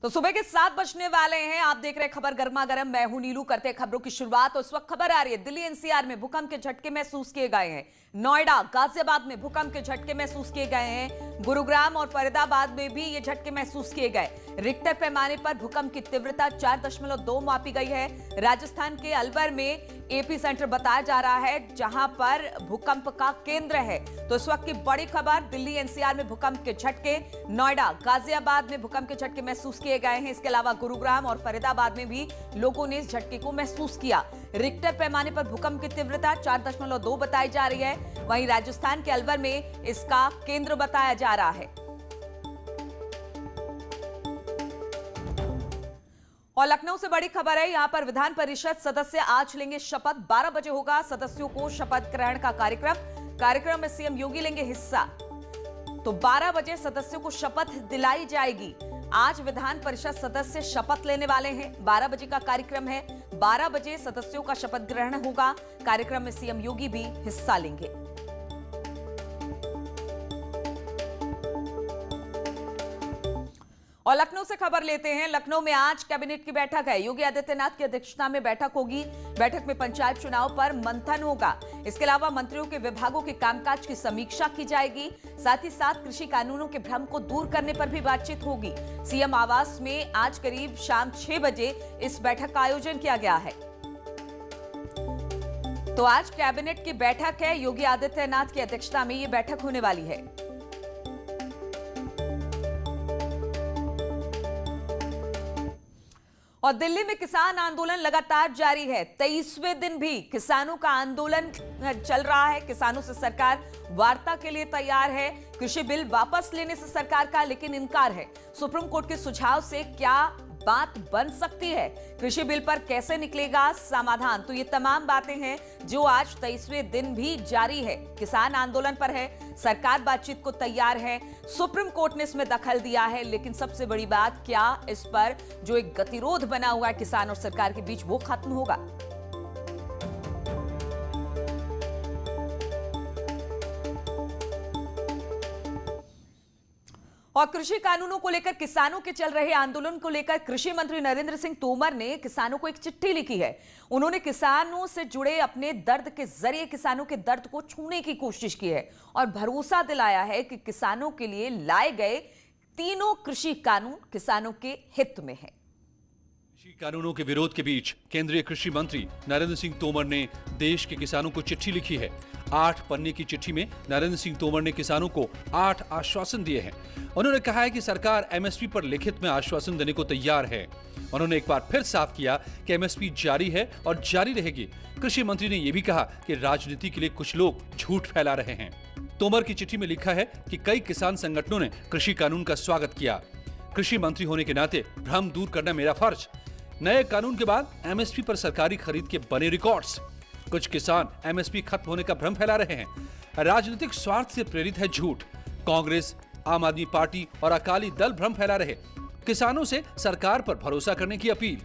तो सुबह के 7 बजने वाले हैं। आप देख रहे हैं खबर गर्मा गर्म। मैं हूं नीलू। करते हैं खबरों की शुरुआत। तो इस वक्त खबर आ रही है दिल्ली एनसीआर में भूकंप के झटके महसूस किए गए हैं। नोएडा, गाजियाबाद में भूकंप के झटके महसूस किए गए हैं। गुरुग्राम और फरीदाबाद में भी ये झटके महसूस किए गए। रिक्टर पैमाने पर भूकंप की तीव्रता 4.2 मापी गई है। राजस्थान के अलवर में एपी सेंटर बताया जा रहा है, जहां पर भूकंप का केंद्र है। तो इस वक्त की बड़ी खबर, दिल्ली एनसीआर में भूकंप के झटके, नोएडा, गाजियाबाद में भूकंप के झटके महसूस किए गए हैं। इसके अलावा गुरुग्राम और फरीदाबाद में भी लोगों ने इस झटके को महसूस किया। रिक्टर पैमाने पर भूकंप की तीव्रता 4.2 बताई जा रही है। वहीं राजस्थान के अलवर में इसका केंद्र बताया जा रहा है। और लखनऊ से बड़ी खबर है। यहां पर विधान परिषद सदस्य आज लेंगे शपथ। 12 बजे होगा सदस्यों को शपथ ग्रहण का कार्यक्रम में सीएम योगी लेंगे हिस्सा। तो 12 बजे सदस्यों को शपथ दिलाई जाएगी। आज विधान परिषद सदस्य शपथ लेने वाले हैं। 12 बजे का कार्यक्रम है। 12 बजे सदस्यों का शपथ ग्रहण होगा। कार्यक्रम में सीएम योगी भी हिस्सा लेंगे। और लखनऊ से खबर लेते हैं। लखनऊ में आज कैबिनेट की बैठक है। योगी आदित्यनाथ की अध्यक्षता में बैठक होगी। बैठक में पंचायत चुनाव पर मंथन होगा। इसके अलावा मंत्रियों के विभागों के कामकाज की समीक्षा की जाएगी। साथ ही साथ कृषि कानूनों के भ्रम को दूर करने पर भी बातचीत होगी। सीएम आवास में आज करीब शाम 6 बजे इस बैठक का आयोजन किया गया है। तो आज कैबिनेट की बैठक है। योगी आदित्यनाथ की अध्यक्षता में यह बैठक होने वाली है। और दिल्ली में किसान आंदोलन लगातार जारी है। 23वें दिन भी किसानों का आंदोलन चल रहा है। किसानों से सरकार वार्ता के लिए तैयार है। कृषि बिल वापस लेने से सरकार का लेकिन इनकार है। सुप्रीम कोर्ट के सुझाव से क्या बात बन सकती है? कृषि बिल पर कैसे निकलेगा समाधान? तो ये तमाम बातें हैं जो आज 23वें दिन भी जारी है। किसान आंदोलन पर है। सरकार बातचीत को तैयार है। सुप्रीम कोर्ट ने इसमें दखल दिया है। लेकिन सबसे बड़ी बात, क्या इस पर जो एक गतिरोध बना हुआ है किसान और सरकार के बीच, वो खत्म होगा? और कृषि कानूनों को लेकर किसानों के चल रहे आंदोलन को लेकर कृषि मंत्री नरेंद्र सिंह तोमर ने किसानों को एक चिट्ठी लिखी है। उन्होंने किसानों से जुड़े अपने दर्द के जरिए किसानों के दर्द को छूने की कोशिश की है और भरोसा दिलाया है कि किसानों के लिए लाए गए तीनों कृषि कानून किसानों के हित में है। कृषि कानूनों के विरोध के बीच केंद्रीय कृषि मंत्री नरेंद्र सिंह तोमर ने देश के किसानों को चिट्ठी लिखी है। 8 पन्ने की चिट्ठी में नरेंद्र सिंह तोमर ने किसानों को 8 आश्वासन दिए हैं। उन्होंने कहा है कि सरकार एमएसपी पर लिखित में आश्वासन देने को तैयार है। उन्होंने एक बार फिर साफ किया कि एमएसपी जारी है और जारी रहेगी। कृषि मंत्री ने यह भी कहा कि राजनीति के लिए कुछ लोग झूठ फैला रहे हैं। तोमर की चिट्ठी में लिखा है कि कई किसान संगठनों ने कृषि कानून का स्वागत किया। कृषि मंत्री होने के नाते भ्रम दूर करना मेरा फर्ज। नए कानून के बाद एमएसपी पर सरकारी खरीद के बने रिकॉर्ड्स। कुछ किसान एमएसपी खत्म होने का भ्रम फैला रहे हैं। राजनीतिक स्वार्थ से प्रेरित है झूठ। कांग्रेस, आम आदमी पार्टी और अकाली दल भ्रम फैला रहे। किसानों से सरकार पर भरोसा करने की अपील।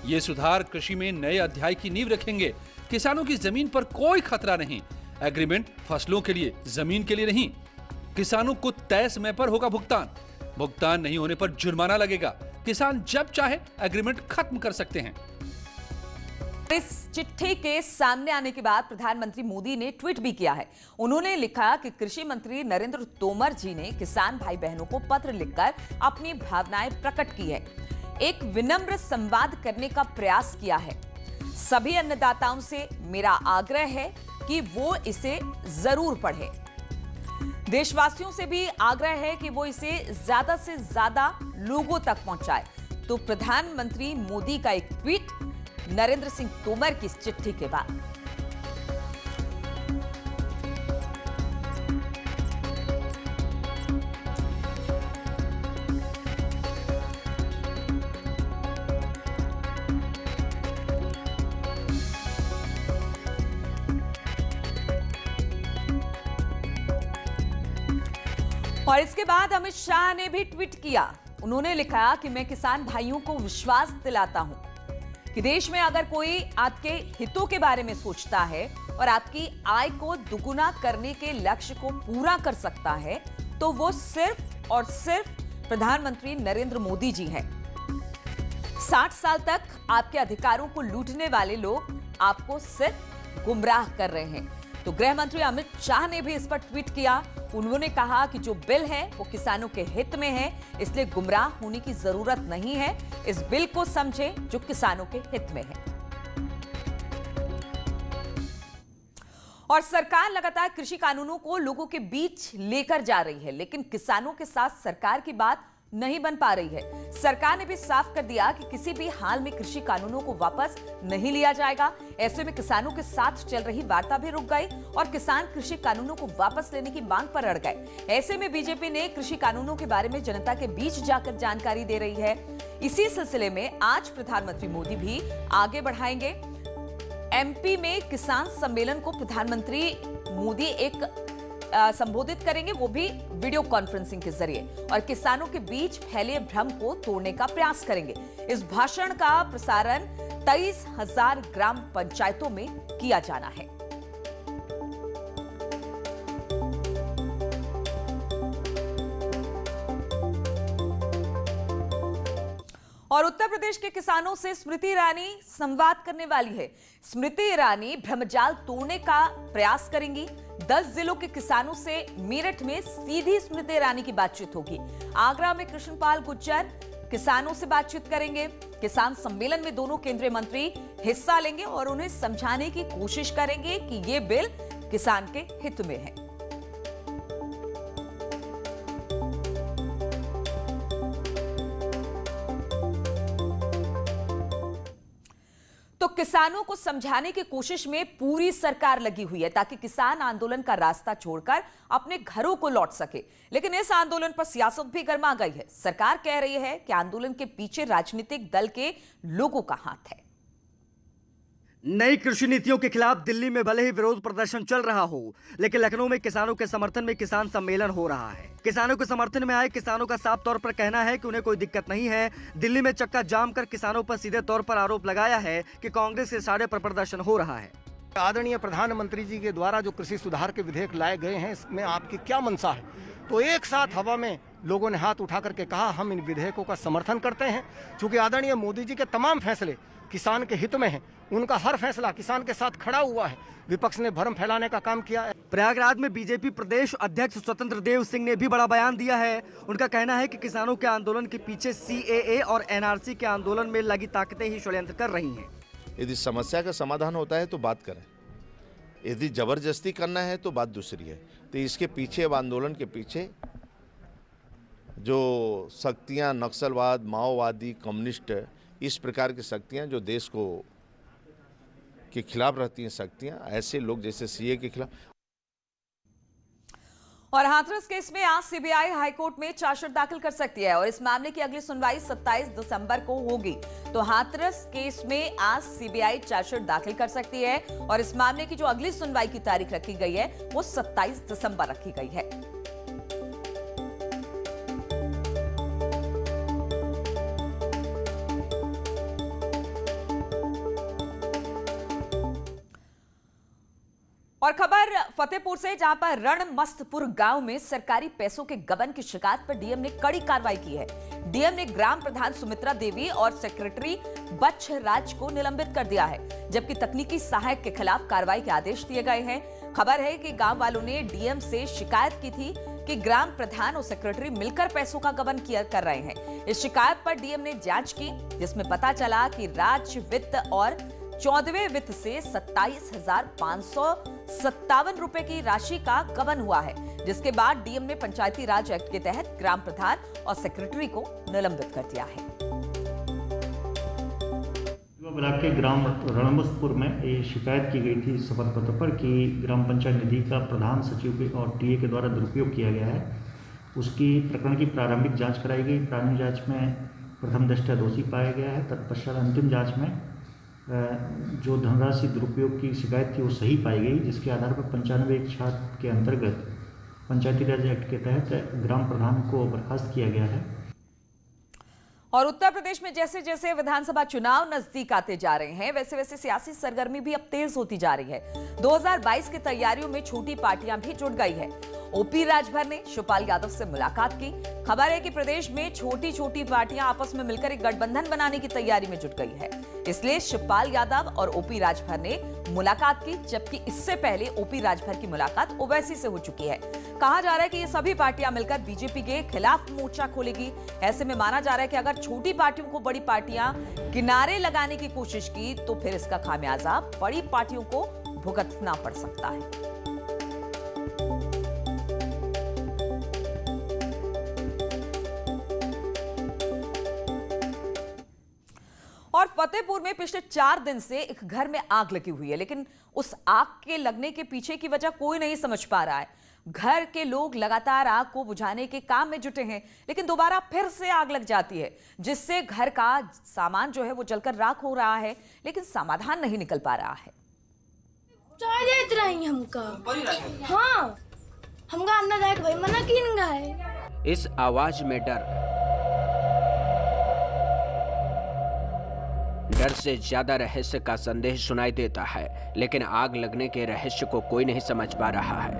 ये सुधार कृषि में नए अध्याय की नींव रखेंगे। किसानों की जमीन पर कोई खतरा नहीं। एग्रीमेंट फसलों के लिए, जमीन के लिए नहीं। किसानों को तय समय पर होगा भुगतान नहीं होने पर जुर्माना लगेगा। किसान जब चाहे एग्रीमेंट खत्म कर सकते हैं। इस चिट्ठी के सामने आने के बाद प्रधानमंत्री मोदी ने ट्वीट भी किया है। उन्होंने लिखा कि कृषि मंत्री नरेंद्र तोमर जी ने किसान भाई बहनों को पत्र लिखकर अपनी भावनाएं प्रकट की है। एक विनम्र संवाद करने का प्रयास किया है। सभी अन्नदाताओं से मेरा आग्रह है कि वो इसे जरूर पढ़ें। देशवासियों से भी आग्रह है कि वो इसे ज्यादा से ज्यादा लोगों तक पहुंचाए। तो प्रधानमंत्री मोदी का एक ट्वीट नरेंद्र सिंह तोमर की इस चिट्ठी के बाद। और इसके बाद अमित शाह ने भी ट्वीट किया। उन्होंने लिखा कि मैं किसान भाइयों को विश्वास दिलाता हूं कि देश में अगर कोई आपके हितों के बारे में सोचता है और आपकी आय को दुगुना करने के लक्ष्य को पूरा कर सकता है, तो वो सिर्फ और सिर्फ प्रधानमंत्री नरेंद्र मोदी जी हैं। 60 साल तक आपके अधिकारों को लूटने वाले लोग आपको सिर्फ गुमराह कर रहे हैं। तो गृह मंत्री अमित शाह ने भी इस पर ट्वीट किया। उन्होंने कहा कि जो बिल है वो किसानों के हित में है, इसलिए गुमराह होने की जरूरत नहीं है। इस बिल को समझें जो किसानों के हित में है। और सरकार लगातार कृषि कानूनों को लोगों के बीच लेकर जा रही है, लेकिन किसानों के साथ सरकार की बात नहीं बन पा रही है। सरकार ने भी साफ कर दिया कि किसी भी हाल में कृषि कानूनों को वापस नहीं लिया जाएगा। ऐसे में किसानों के साथ चल रही वार्ता भी रुक गई और किसान कृषि कानूनों को वापस लेने की मांग पर अड़ गए। ऐसे में बीजेपी ने कृषि कानूनों के बारे में जनता के बीच जाकर जानकारी दे रही है। इसी सिलसिले में आज प्रधानमंत्री मोदी भी आगे बढ़ाएंगे। एमपी में किसान सम्मेलन को प्रधानमंत्री मोदी एक संबोधित करेंगे, वो भी वीडियो कॉन्फ्रेंसिंग के जरिए, और किसानों के बीच फैले भ्रम को तोड़ने का प्रयास करेंगे। इस भाषण का प्रसारण 23,000 ग्राम पंचायतों में किया जाना है। और उत्तर प्रदेश के किसानों से स्मृति ईरानी संवाद करने वाली है। स्मृति ईरानी भ्रमजाल तोड़ने का प्रयास करेंगी। 10 जिलों के किसानों से मेरठ में सीधी स्मृति ईरानी की बातचीत होगी। आगरा में कृष्णपाल गुर्जर किसानों से बातचीत करेंगे। किसान सम्मेलन में दोनों केंद्रीय मंत्री हिस्सा लेंगे और उन्हें समझाने की कोशिश करेंगे कि ये बिल किसान के हित में है। तो किसानों को समझाने की कोशिश में पूरी सरकार लगी हुई है ताकि किसान आंदोलन का रास्ता छोड़कर अपने घरों को लौट सके। लेकिन इस आंदोलन पर सियासत भी गर्मा गई है। सरकार कह रही है कि आंदोलन के पीछे राजनीतिक दल के लोगों का हाथ है। नई कृषि नीतियों के खिलाफ दिल्ली में भले ही विरोध प्रदर्शन चल रहा हो, लेकिन लखनऊ में किसानों के समर्थन में किसान सम्मेलन हो रहा है। किसानों के समर्थन में आए किसानों का साफ तौर पर कहना है कि उन्हें कोई दिक्कत नहीं है। दिल्ली में चक्का जाम कर किसानों पर सीधे तौर पर आरोप लगाया है कि कांग्रेस के इशारे पर प्रदर्शन हो रहा है। आदरणीय प्रधानमंत्री जी के द्वारा जो कृषि सुधार के विधेयक लाए गए हैं, इसमें आपकी क्या मंशा है? तो एक साथ हवा में लोगों ने हाथ उठा करके कहा हम इन विधेयकों का समर्थन करते हैं, क्योंकि आदरणीय मोदी जी के तमाम फैसले किसान के हित में हैं। उनका हर फैसला किसान के साथ खड़ा हुआ है। विपक्ष ने भ्रम फैलाने का काम किया है। प्रयागराज में बीजेपी प्रदेश अध्यक्ष स्वतंत्र देव सिंह ने भी बड़ा बयान दिया है। उनका कहना है कि किसानों के आंदोलन के पीछे सीएए और एनआरसी के आंदोलन में लगी ताकतें ही षड्यंत्र कर रही हैं। यदि समस्या का समाधान होता है तो बात करें, यदि जबरदस्ती करना है तो बात दूसरी है। तो इसके पीछे, अब आंदोलन के पीछे जो शक्तियां, नक्सलवाद, माओवादी, कम्युनिस्ट, इस प्रकार की शक्तियां जो देश को के खिलाफ रहती हैं, शक्तियां, ऐसे लोग जैसे सीए के खिलाफ। और हाथरस केस में आज सीबीआई हाईकोर्ट में चार्जशीट दाखिल कर सकती है और इस मामले की अगली सुनवाई 27 दिसंबर को होगी। तो हाथरस केस में आज सीबीआई चार्जशीट दाखिल कर सकती है और इस मामले की जो अगली सुनवाई की तारीख रखी गई है वो 27 दिसंबर रखी गई है। और खबर फतेहपुर से, जहां पर रणमस्तपुर गांव में सरकारी पैसों के गबन की शिकायत पर डीएम ने कड़ी कार्रवाई की है। डीएम ने ग्राम प्रधान सुमित्रा देवी और सेक्रेटरी बच्छ राज को निलंबित कर दिया है, जबकि तकनीकी सहायक के खिलाफ कार्रवाई के आदेश दिए गए हैं। खबर है कि गांव वालों ने डीएम से शिकायत की थी कि ग्राम प्रधान और सेक्रेटरी मिलकर पैसों का गबन कर रहे हैं। इस शिकायत पर डीएम ने जांच की, जिसमें पता चला कि राज्य वित्त और 14वें वित्त से 27,557 रुपए की राशि का गबन हुआ है, जिसके बाद डीएम ने पंचायती राज एक्ट के तहत ग्राम प्रधान और सेक्रेटरी को निलंबित कर दिया है। ब्लॉक के ग्राम रणमस्तपुर में ये शिकायत की गई थी शपथ पत्र पर कि ग्राम पंचायत निधि का प्रधान सचिव और टीए के द्वारा दुरुपयोग किया गया है। उसकी प्रकरण की प्रारंभिक जांच कराई गई। प्रारंभिक जांच में प्रथम दृष्टया दोषी पाया गया है। तत्पश्चात अंतिम जांच में जो धनराशि दुरुपयोग की शिकायत थी वो सही पाई गई, जिसके आधार पर 95(1) के अंतर्गत पंचायती राज एक्ट के तहत ग्राम प्रधान को बर्खास्त किया गया है। और उत्तर प्रदेश में जैसे जैसे विधानसभा चुनाव नजदीक आते जा रहे हैं, वैसे वैसे सियासी सरगर्मी भी अब तेज होती जा रही है। 2022 की तैयारियों में छोटी पार्टियां भी जुट गई है ओपी राजभर ने शिवपाल यादव से मुलाकात की। खबर है कि प्रदेश में छोटी छोटी पार्टियां आपस में मिलकर एक गठबंधन बनाने की तैयारी में जुट गई है, इसलिए शिवपाल यादव और ओपी राजभर ने मुलाकात की, जबकि इससे पहले ओपी राजभर की मुलाकात ओवैसी से हो चुकी है। कहा जा रहा है कि ये सभी पार्टियां मिलकर बीजेपी के खिलाफ मोर्चा खोलेगी। ऐसे में माना जा रहा है कि अगर छोटी पार्टियों को बड़ी पार्टियां किनारे लगाने की कोशिश की तो फिर इसका खामियाजा बड़ी पार्टियों को भुगतना पड़ सकता है। और फतेहपुर में पिछले 4 दिन से एक घर में आग लगी हुई है, लेकिन उस आग के लगने के पीछे की वजह कोई नहीं समझ पा रहा है। घर के लोग लगातार आग को बुझाने के काम में जुटे हैं, लेकिन दोबारा फिर से आग लग जाती है, जिससे घर का सामान जो है वो जलकर राख हो रहा है, लेकिन समाधान नहीं निकल पा रहा है। चाय देत रही हमका। हाँ, हमका अंदर जाके भाई मना किन गए। इस आवाज में डर से ज्यादा रहस्य का संदेश सुनाई देता है, लेकिन आग लगने के रहस्य को कोई नहीं समझ पा रहा है।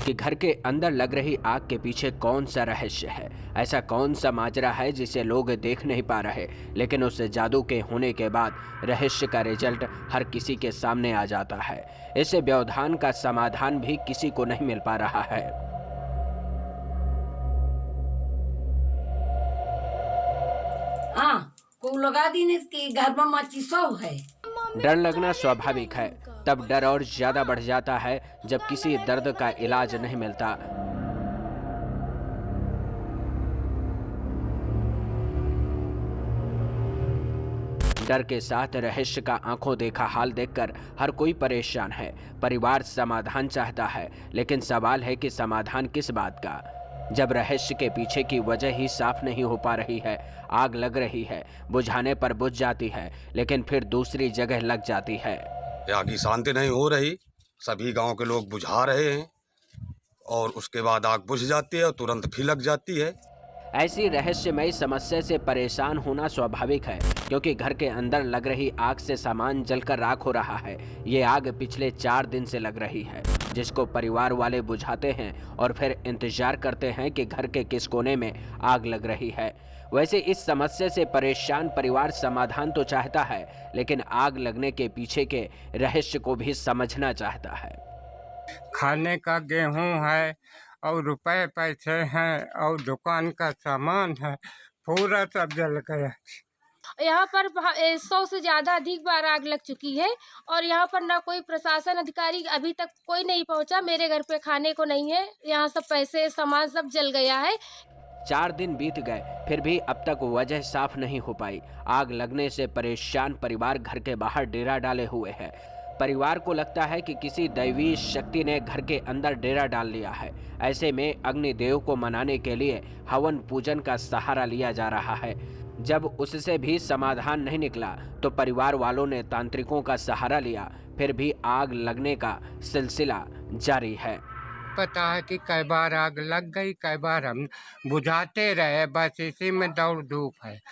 कि घर के अंदर लग रही आग के पीछे कौन सा रहस्य है, ऐसा कौन सा माजरा है जिसे लोग देख नहीं पा रहे, लेकिन उस जादू के होने के बाद रहस्य का रिजल्ट हर किसी के सामने आ जाता है। इस व्यवधान का समाधान भी किसी को नहीं मिल पा रहा है। हाँ, को लगा दी ने कि घर में माची सौ है। डर लगना स्वाभाविक है, तब डर और ज्यादा बढ़ जाता है जब किसी दर्द का इलाज नहीं मिलता। डर के साथ रहस्य का आंखों देखा हाल देखकर हर कोई परेशान है। परिवार समाधान चाहता है, लेकिन सवाल है कि समाधान किस बात का, जब रहस्य के पीछे की वजह ही साफ नहीं हो पा रही है। आग लग रही है, बुझाने पर बुझ जाती है, लेकिन फिर दूसरी जगह लग जाती है। यहाँ की शांति नहीं हो रही, सभी गांव के लोग बुझा रहे हैं और उसके बाद आग बुझ जाती है और तुरंत फिर लग जाती है। ऐसी रहस्यमयी समस्या से परेशान होना स्वाभाविक है, क्योंकि घर के अंदर लग रही आग से सामान जलकर राख हो रहा है। ये आग पिछले 4 दिन से लग रही है, जिसको परिवार वाले बुझाते हैं और फिर इंतजार करते हैं कि घर के किस कोने में आग लग रही है। वैसे इस समस्या से परेशान परिवार समाधान तो चाहता है, लेकिन आग लगने के पीछे के रहस्य को भी समझना चाहता है। खाने का गेहूं है और रुपए पैसे हैं और दुकान का सामान है, पूरा सब जल गया। यहाँ पर 100 से ज्यादा अधिक बार आग लग चुकी है और यहाँ पर ना कोई प्रशासन अधिकारी अभी तक कोई नहीं पहुँचा। मेरे घर पे खाने को नहीं है, यहाँ सब पैसे सामान सब जल गया है। 4 दिन बीत गए, फिर भी अब तक वजह साफ नहीं हो पाई। आग लगने से परेशान परिवार घर के बाहर डेरा डाले हुए है। परिवार को लगता है कि किसी दैवीय शक्ति ने घर के अंदर डेरा डाल लिया है। ऐसे में अग्निदेव को मनाने के लिए हवन पूजन का सहारा लिया जा रहा है। जब उससे भी समाधान नहीं निकला तो परिवार वालों ने तांत्रिकों का सहारा लिया, फिर भी आग लगने का सिलसिला जारी है। पता है कि कई बार आग लग गई, कई बार हम बुझाते रहे, बस इसी में दौड़ धूप है।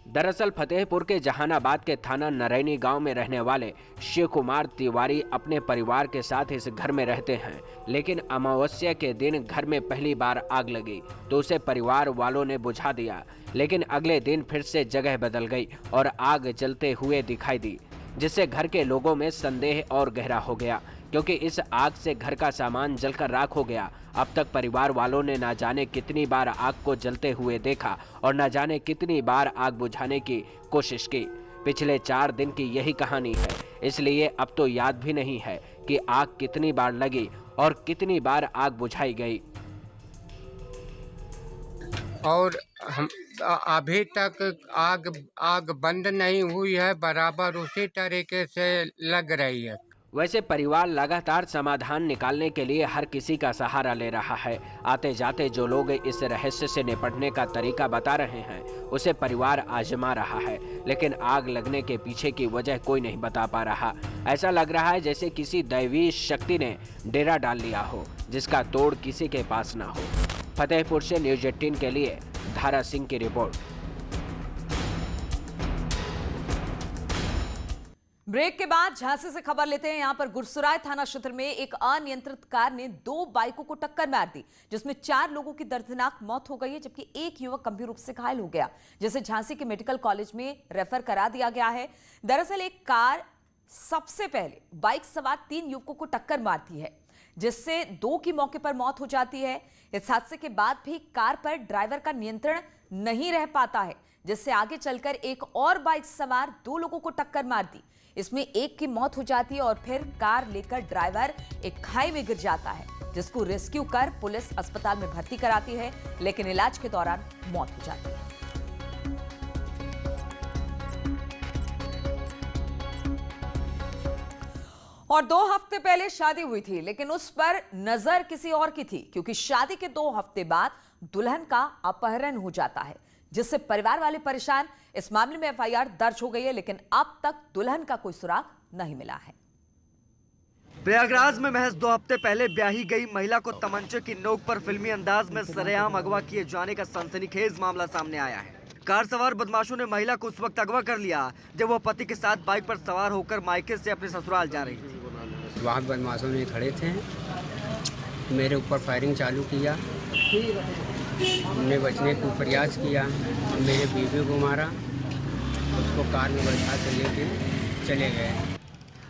दरअसल फतेहपुर के जहानाबाद के थाना नरैनी गांव में रहने वाले शिव कुमार तिवारी अपने परिवार के साथ इस घर में रहते हैं, लेकिन अमावस्या के दिन घर में पहली बार आग लगी तो उसे परिवार वालों ने बुझा दिया, लेकिन अगले दिन फिर से जगह बदल गई और आग जलते हुए दिखाई दी, जिससे घर के लोगों में संदेह और गहरा हो गया, क्योंकि इस आग से घर का सामान जलकर राख हो गया। अब तक परिवार वालों ने न जाने कितनी बार आग को जलते हुए देखा और न जाने कितनी बार आग बुझाने की कोशिश की। पिछले 4 दिन की यही कहानी है, इसलिए अब तो याद भी नहीं है कि आग कितनी बार लगी और कितनी बार आग बुझाई गई। और हम अभी तक आग बंद नहीं हुई है, बराबर उसी तरीके से लग रही है। वैसे परिवार लगातार समाधान निकालने के लिए हर किसी का सहारा ले रहा है। आते जाते जो लोग इस रहस्य से निपटने का तरीका बता रहे हैं उसे परिवार आजमा रहा है, लेकिन आग लगने के पीछे की वजह कोई नहीं बता पा रहा। ऐसा लग रहा है जैसे किसी दैवीय शक्ति ने डेरा डाल लिया हो, जिसका तोड़ किसी के पास ना हो। फतेहपुर से न्यूज़ 18 के लिए धारा सिंह की रिपोर्ट। ब्रेक के बाद झांसी से खबर लेते हैं। यहां पर गुरसराय थाना क्षेत्र में एक अनियंत्रित कार ने 2 बाइकों को टक्कर मार दी, जिसमें 4 लोगों की दर्दनाक मौत हो गई है, जबकि एक युवक गंभीर रूप से घायल हो गया, जिसे झांसी के मेडिकल कॉलेज में रेफर करा दिया गया है। दरअसल एक कार सबसे पहले बाइक सवार 3 युवकों को टक्कर मारती है, जिससे 2 की मौके पर मौत हो जाती है। इस हादसे के बाद भी कार पर ड्राइवर का नियंत्रण नहीं रह पाता है, जिससे आगे चलकर एक और बाइक सवार 2 लोगों को टक्कर मार दी। इसमें एक की मौत हो जाती है और फिर कार लेकर ड्राइवर एक खाई में गिर जाता है, जिसको रेस्क्यू कर पुलिस अस्पताल में भर्ती कराती है, लेकिन इलाज के दौरान मौत हो जाती है। और 2 हफ्ते पहले शादी हुई थी, लेकिन उस पर नजर किसी और की थी, क्योंकि शादी के 2 हफ्ते बाद दुल्हन का अपहरण हो जाता है, जिससे परिवार वाले परेशान। इस मामले में एफआईआर दर्ज हो गई है, लेकिन अब तक दुल्हन का कोई सुराग नहीं मिला है। प्रयागराज में महज 2 हफ्ते पहले ब्याही गई महिला को तमंचे की नोक पर फिल्मी अंदाज में सरेआम अगवा किए जाने का सनसनीखेज मामला सामने आया है। कार सवार बदमाशों ने महिला को उस वक्त अगवा कर लिया जब वो पति के साथ बाइक पर सवार होकर मायके से अपने ससुराल जा रही थी। वहाँ बदमाशों ने खड़े थे, मेरे ऊपर फायरिंग चालू किया, हमने बचने को प्रयास किया, मेरे बीवी को मारा, उसको कार में बैठा कर लेके चले गए।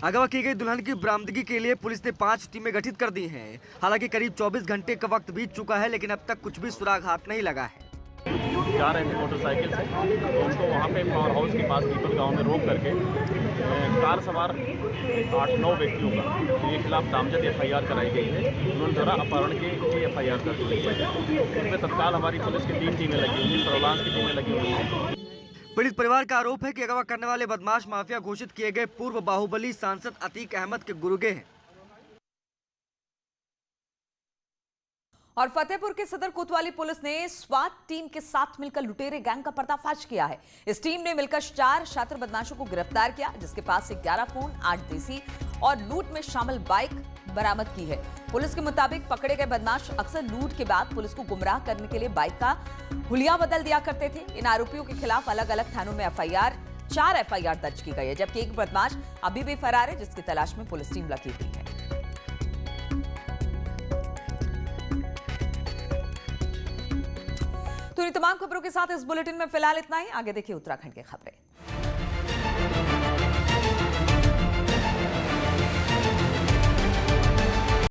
अगवा की गई दुल्हन की बरामदगी के लिए पुलिस ने 5 टीमें गठित कर दी हैं। हालांकि करीब 24 घंटे का वक्त बीत चुका है, लेकिन अब तक कुछ भी सुराग हाथ नहीं लगा है। जा रहे थे मोटरसाइकिल से, तो उनको वहाँ पे पावर हाउस के पास पीपल गांव में रोक करके कार सवार 8-9 व्यक्तियों के खिलाफ नामजद एफआईआर कराई गई है। उन्होंने द्वारा अपहरण की एफआईआर दर्ज हुई है। उसमें तत्काल हमारी पुलिस की 3 टीमें लगी हुई हैं, सर्विलांस की टीमें लगी हुई हैं। पीड़ित परिवार का आरोप है कि अगवा करने वाले बदमाश माफिया घोषित किए गए पूर्व बाहुबली सांसद अतीक अहमद के गुरुगे हैं। और फतेहपुर के सदर कोतवाली पुलिस ने स्वाट टीम के साथ मिलकर लुटेरे गैंग का पर्दाफाश किया है। इस टीम ने मिलकर 4 शातिर बदमाशों को गिरफ्तार किया, जिसके पास से 11 फोन, 8 देसी और लूट में शामिल बाइक बरामद की है। पुलिस के मुताबिक पकड़े गए बदमाश अक्सर लूट के बाद पुलिस को गुमराह करने के लिए बाइक का हुलिया बदल दिया करते थे। इन आरोपियों के खिलाफ अलग अलग थानों में 4 एफआईआर दर्ज की गई है, जबकि एक बदमाश अभी भी फरार है, जिसकी तलाश में पुलिस टीम लगी हुई है। तो इन तमाम खबरों के साथ इस बुलेटिन में फिलहाल इतना ही। आगे देखिए उत्तराखंड की खबरें।